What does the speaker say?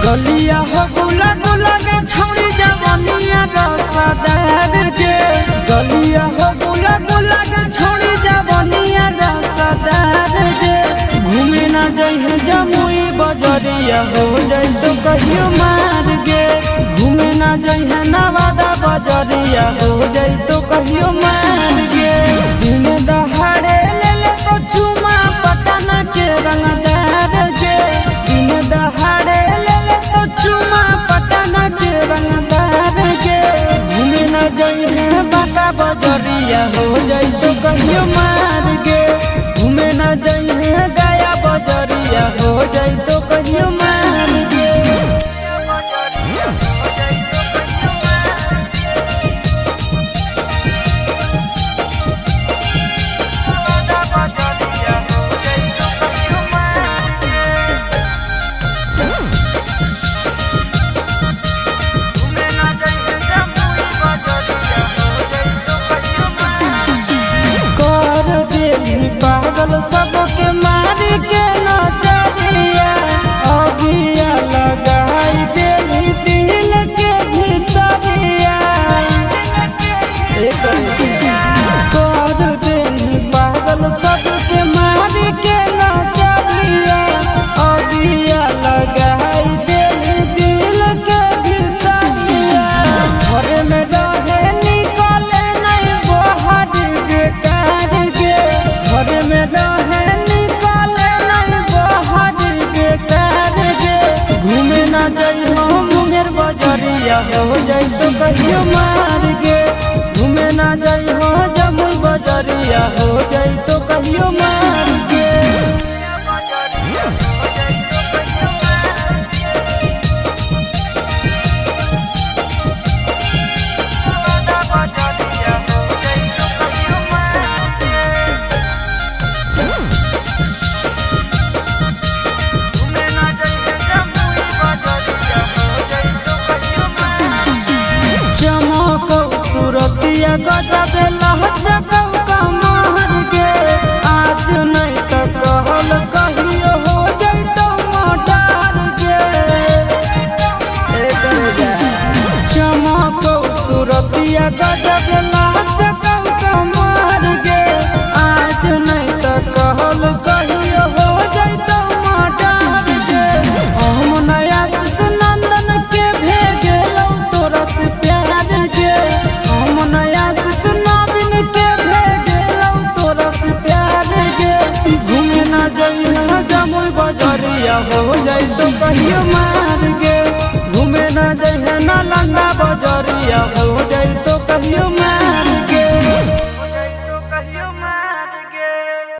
गलिया हो गुला गुला के छौड़ी जवनिया रसदार जे गलिया हो गुला गुला के छौड़ी जवनिया रसदार जे घूमे ना जइहे जमुई बजरिया हो जाई तो कहियो मार गे घूमे ना जइहे नवादा बजरिया हो जाई तो कहियो मार गे दिन दहाड़े ले ले तो चुमा पटन के रंगदार जे दिन दहाड़े चुमा पटना के रंगदार के घूमे न जइहे बाटा बजरिया हो जाई तो कहियो मार गे घूमे न जइहे गया बजरिया हो जाई तो कहियो मार गे पागल सबके मार के नजरिया अगिया लगाई देली दिल के भीतरिया कर देली पागल सबके मार के नजरिया अगिया लगाई देली दिल के भीतरिया घर में रहे निकले नहीं बाहर बेकार गे घर में रहे निकले नहीं बाहर बेकार गे घूमे ना जइहो मुंगेर बजरिया हो जाई तो कहियो मार गे घूमे ना जइहो जमुई बजरिया हो जाई तो कहियो मार गे सूरतिया गजब लहचकौ कमर गे आज नहीं तो कहल कहियो हो जैतो मोटार गे चमकौ सूरतिया गजब लहचकौ कमर गे आज नहीं तो कहल कहियो हो जैतो मोटार गे हम नया नंदन के भेजलौ तोरा से प्यार गे हम नया नवीन के भेजलौ तोरा से प्यार गे घूमे ना जइहे जमुई बजरिया हो जाई तो कहियो मार गे घूमे ना जइहे नालंदा बजरिया हो जाई तो कहियो मार